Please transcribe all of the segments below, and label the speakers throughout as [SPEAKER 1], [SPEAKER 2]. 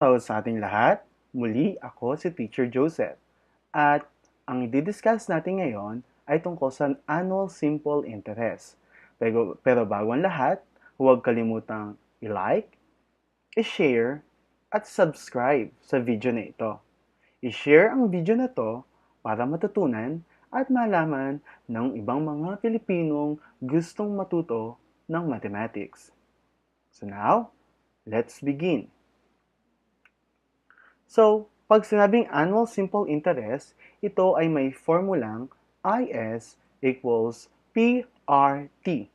[SPEAKER 1] Sa ating lahat, muli ako si Teacher Joseph at ang i-discuss natin ngayon ay tungkol sa annual simple interest. Pero bago ang lahat, huwag kalimutang i-like, i-share, at subscribe sa video na ito. I-share ang video na to para matutunan at malaman ng ibang mga Pilipinong gustong matuto ng mathematics. So now, let's begin. So, pag sinabing annual simple interest, ito ay may formulang IS equals PRT.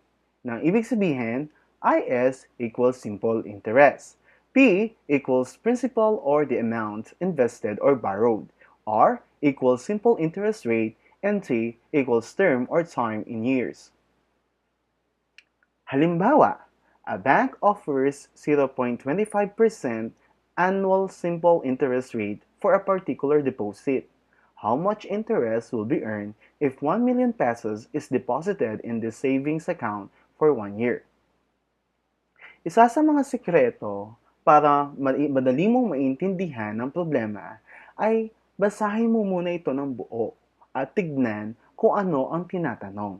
[SPEAKER 1] Nang ibig sabihin, IS equals simple interest. P equals principal or the amount invested or borrowed. R equals simple interest rate. And T equals term or time in years. Halimbawa, a bank offers 0.25% annual simple interest rate for a particular deposit. How much interest will be earned if 1 million pesos is deposited in the savings account for 1 year? Isa sa mga sekreto para madali mong maintindihan ang problema ay basahin mo muna ito ng buo at tignan kung ano ang tinatanong.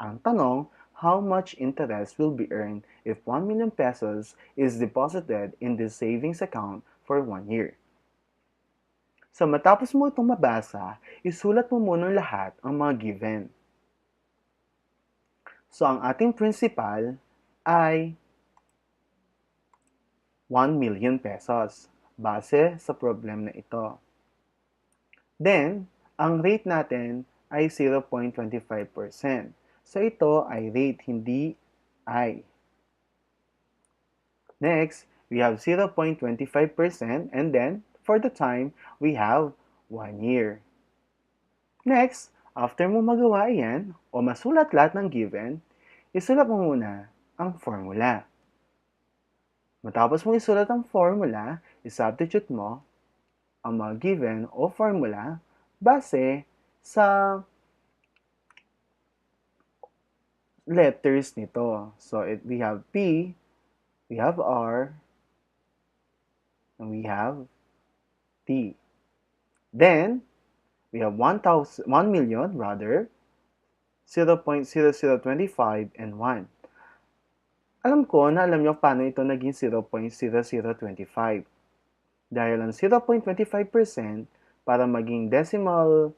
[SPEAKER 1] Ang tanong, how much interest will be earned if 1 million pesos is deposited in the savings account for 1 year? So matapos mo itong mabasa, isulat mo muna lahat ang mga given. So ang ating principal ay 1 million pesos base sa problem na ito. Then, ang rate natin ay 0.25%. So ito ay rate, hindi I. Next, we have 0.25% and then for the time, we have 1 year. Next, after mo magawa yan o masulat lahat ng given, isulat mo muna ang formula. Matapos mong isulat ang formula, isubstitute mo ang mga given o formula base sa letters nito. So, we have P, we have R, and we have T. Then, we have 1 million, 0.0025, and 1. Alam ko na alam nyo paano ito naging 0.0025. Dahil ang 0.25% para maging decimal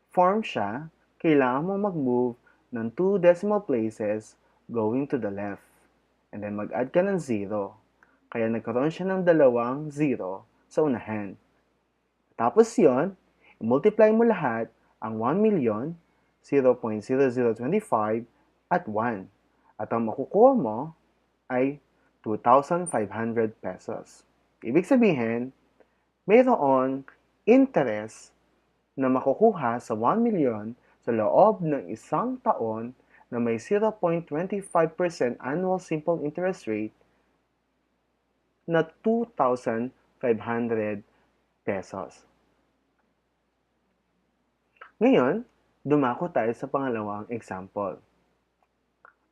[SPEAKER 1] form siya, kailangan mo mag-move ng 2 decimal places going to the left. And then mag-add ka ng 0. Kaya nagkaroon siya ng dalawang 0 sa unahan. Tapos yon, multiply mo lahat ang 1 million, 0.0025 at 1. At ang makukuha mo ay 2,500 pesos. Ibig sabihin, mayroon interest na makukuha sa 1 million sa loob ng isang taon na may 0.25% annual simple interest rate na 2,500 pesos. Ngayon, dumako tayo sa pangalawang example.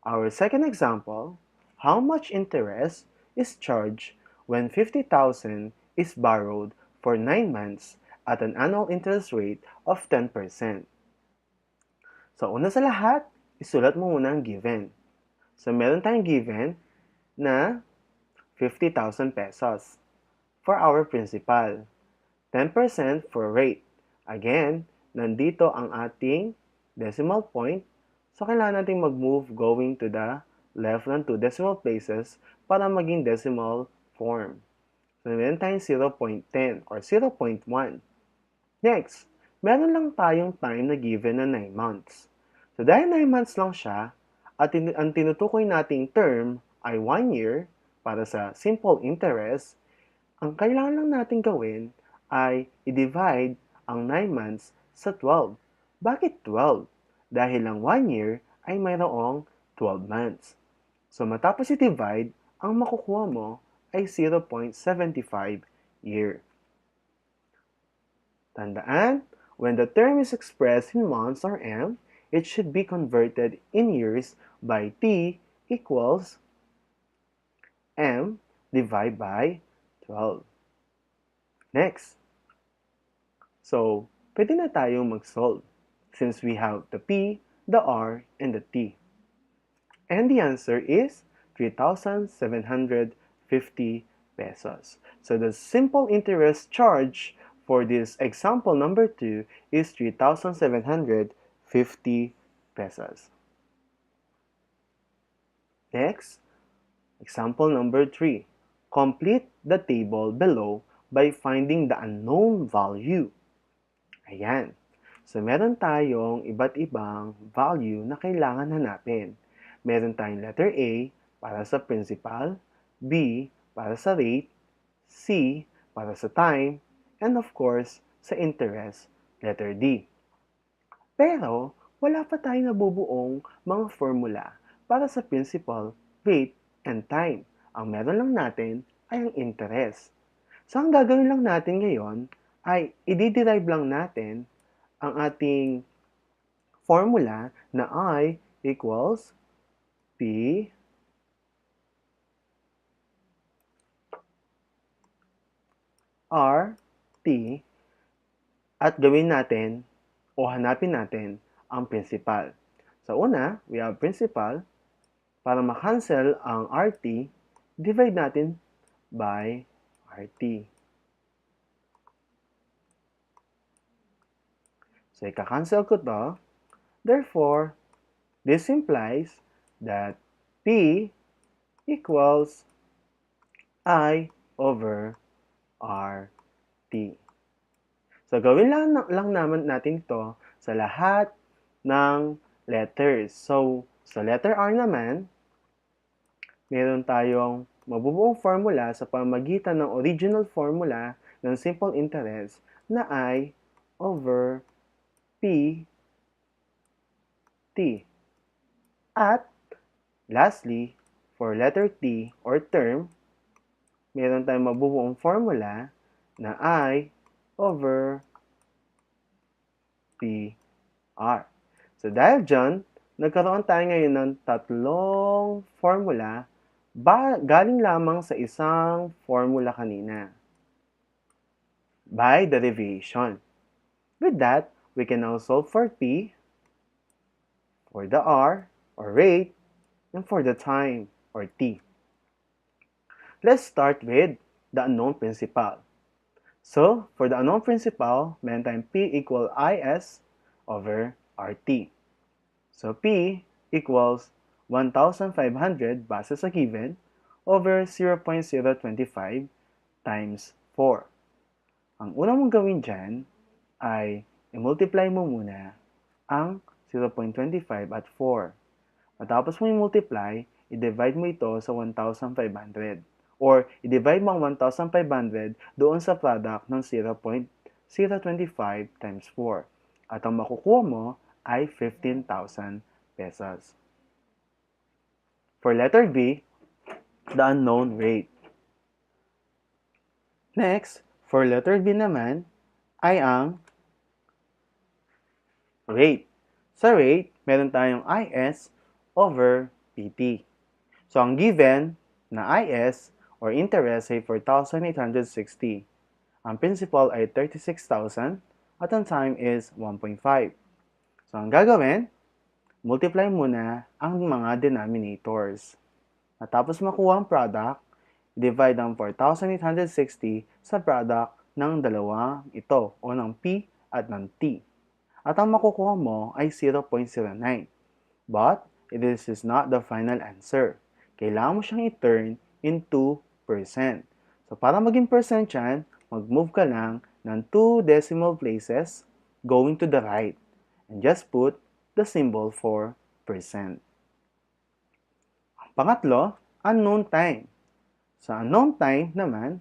[SPEAKER 1] Our second example, how much interest is charged when 50,000 is borrowed for 9 months at an annual interest rate of 10%. So, una sa lahat, isulat mo muna ang given. So, meron tayong given na 50,000 pesos for our principal. 10% for rate. Again, nandito ang ating decimal point. So, kailangan natin mag-move going to the left ng 2 decimal places para maging decimal form. So, meron tayong 0.10 or 0.1. Next, meron lang tayong time na given na 9 months. So, dahil 9 months lang siya, at ang tinutukoy nating term ay 1 year para sa simple interest, ang kailangan lang natin gawin ay i-divide ang 9 months sa 12. Bakit 12? Dahil ang 1 year ay mayroong 12 months. So, matapos i-divide, ang makukuha mo ay 0.75 year. Tandaan, when the term is expressed in months or M, it should be converted in years by T equals M divided by 12. Next, so pwede na tayong mag-solve since we have the P, the R, and the T. And the answer is 3,750 pesos. So the simple interest charge for this example number 2 is 3,750 pesos. Next, example number 3. Complete the table below by finding the unknown value. Ayan. So, meron tayong iba't ibang value na kailangan hanapin. Meron tayong letter A para sa principal, B para sa rate, C para sa time, and of course, sa interest, letter D. Pero, wala pa tayong nabubuong mga formula para sa principal, rate, and time. Ang meron lang natin ay ang interest. So, ang gagawin lang natin ngayon ay i-derive lang natin ang ating formula na I equals P R T at gawin natin o hanapin natin ang principal. So una, we have principal. Para ma-cancel ang RT, divide natin by RT. So ika-cancel ko to. Therefore, this implies that P equals I over RT. So, gawin lang naman natin ito sa lahat ng letters. So, sa letter R naman, meron tayong mabubuong formula sa pamamagitan ng original formula ng simple interest na I over P T. At, lastly, for letter T or term, meron tayong mabubuong formula na I over PR. So, dahil dyan, nagkaroon tayo ngayon ng tatlong formula galing lamang sa isang formula kanina by derivation. With that, we can now solve for P, for the R, or rate, and for the time, or T. Let's start with the unknown principal. So, for the unknown principal, meron tayong P equal IS over RT. So, P equals 1,500 base sa given over 0.025 times 4. Ang una mong gawin dyan ay i-multiply mo muna ang 0.25 at 4. Matapos mo i-multiply, i-divide mo ito sa 1,500. Or i-divide mo ang 1,500 doon sa product ng 0.025 times 4. At ang makukuha mo ay 15,000 pesos. For letter B, the unknown rate. Next, for letter B naman, ay ang rate. Sa rate, meron tayong IS over PT. So, ang given na IS or interest ay 4,860. Ang principal ay 36,000 at ang time is 1.5. So, ang gagawin, multiply muna ang mga denominators. Matapos makuha ang product, divide ang 4,860 sa product ng dalawa ito o ng P at ng T. At ang makukuha mo ay 0.09. But, this is not the final answer. Kailangan mo siyang i-turn into percent. So, para maging percent yan, mag-move ka lang ng 2 decimal places going to the right. And just put the symbol for percent. Pangatlo, unknown time. Sa unknown time naman,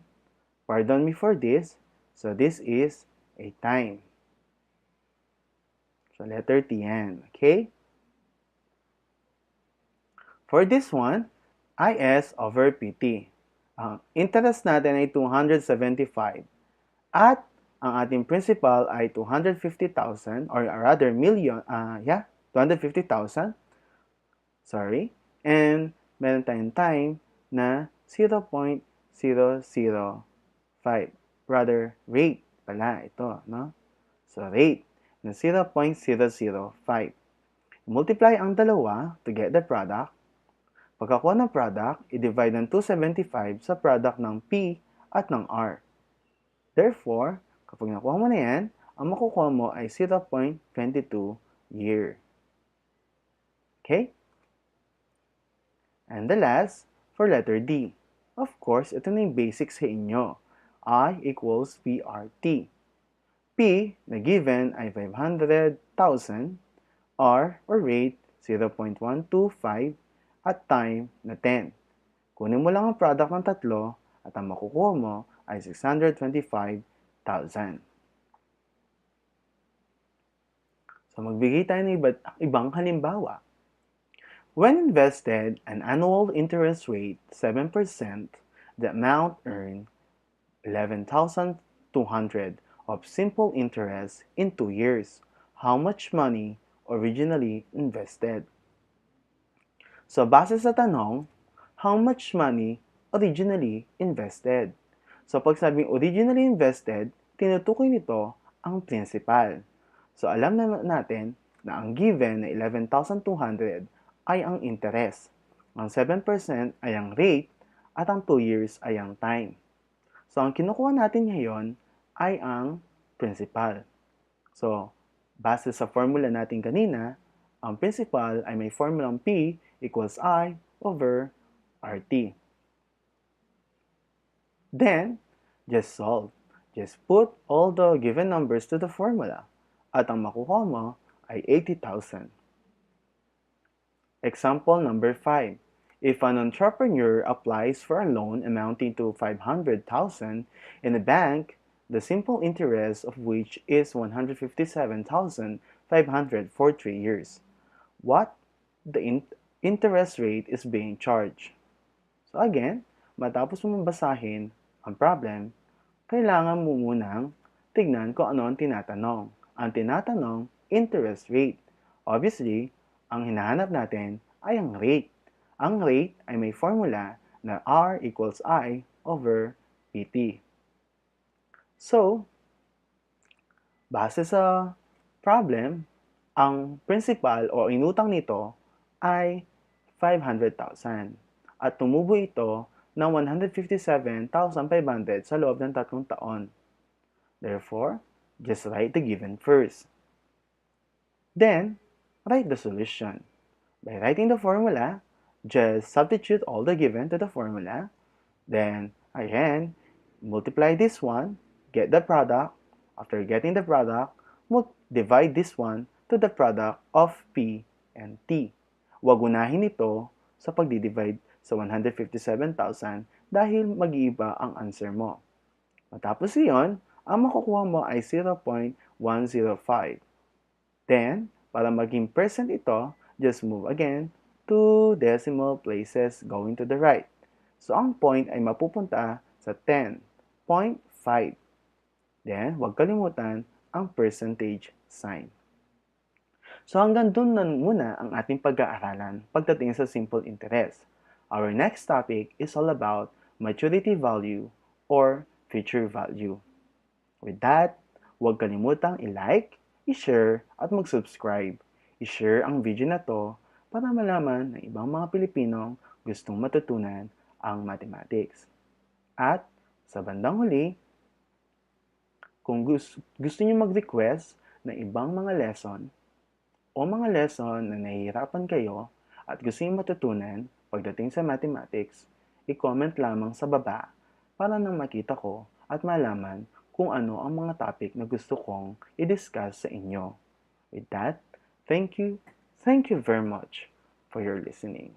[SPEAKER 1] pardon me for this, so this is a time. So letter T yan, okay? For this one, IS over PT. Ang interest natin ay 275. At ang ating principal ay 250,000 or rather million, 250,000. Sorry. And meron tayong time na 0.005. rate pala ito, no? So, rate na 0.005. Multiply ang dalawa to get the product. Pagkakuha ng product, i-divide ng 275 sa product ng P at ng R. Therefore, kapag nakuha mo na yan, ang makukuha mo ay 0.22 year. Okay? And the last, for letter D. Of course, ito na yung basics sa inyo. I equals PRT. P na given ay 500,000, R or rate 0.125 at time na 10. Kunin mo lang ang product ng tatlo at ang makukuha mo ay 625,000. So magbigay tayo ng ibang halimbawa. When invested an annual interest rate 7%, the amount earned 11,200 of simple interest in 2 years. How much money originally invested? So, base sa tanong, how much money originally invested? So, pag sabing originally invested, tinutukoy nito ang principal. So, alam natin na ang given na 11,200 ay ang interest. Ang 7% ay ang rate at ang 2 years ay ang time. So, ang kinukuha natin ngayon ay ang principal. So, base sa formula natin kanina, ang principal ay may formulang P equals I over RT. Then, just solve. Just put all the given numbers to the formula. At ang makukuha mo ay 80,000. Example number 5. If an entrepreneur applies for a loan amounting to 500,000 in a bank, the simple interest of which is 157,500 for 3 years. What the interest rate is being charged? So again, matapos mo mabasahin ang problem, kailangan mo munang tignan kung ano ang tinatanong. Ang tinatanong, interest rate. Obviously, ang hinahanap natin ay ang rate. Ang rate ay may formula na R equals I over PT. So, base sa problem, ang principal o inutang nito ay 500,000 at tumubo ito ng 157,500 sa loob ng 3 taon. Therefore, just write the given first. Then, write the solution. By writing the formula, just substitute all the given to the formula. Then, again, multiply this one, get the product. After getting the product, divide this one to the product of P and T. Huwag unahin ito sa pagdi-divide sa 157,000 dahil mag-iiba ang answer mo. Matapos iyon, ang makukuha mo ay 0.105. Then, para maging percent ito, just move again 2 decimal places going to the right. So, ang point ay mapupunta sa 10.5. Then, huwag kalimutan ang percentage sign. So, hanggang dun na muna ang ating pag-aaralan pagdating sa simple interest. Our next topic is all about maturity value or future value. With that, huwag kalimutang i-like, i-share, at mag-subscribe. I-share ang video na to para malaman ng ibang mga Pilipinong gustong matutunan ang mathematics. At sa bandang huli, kung gusto niyo mag-request ng ibang mga lesson o mga lesson na nahihirapan kayo at gusto niyo matutunan pagdating sa mathematics, i-comment lamang sa baba para nang makita ko at malaman kung ano ang mga topic na gusto kong i-discuss sa inyo. With that, thank you very much for your listening.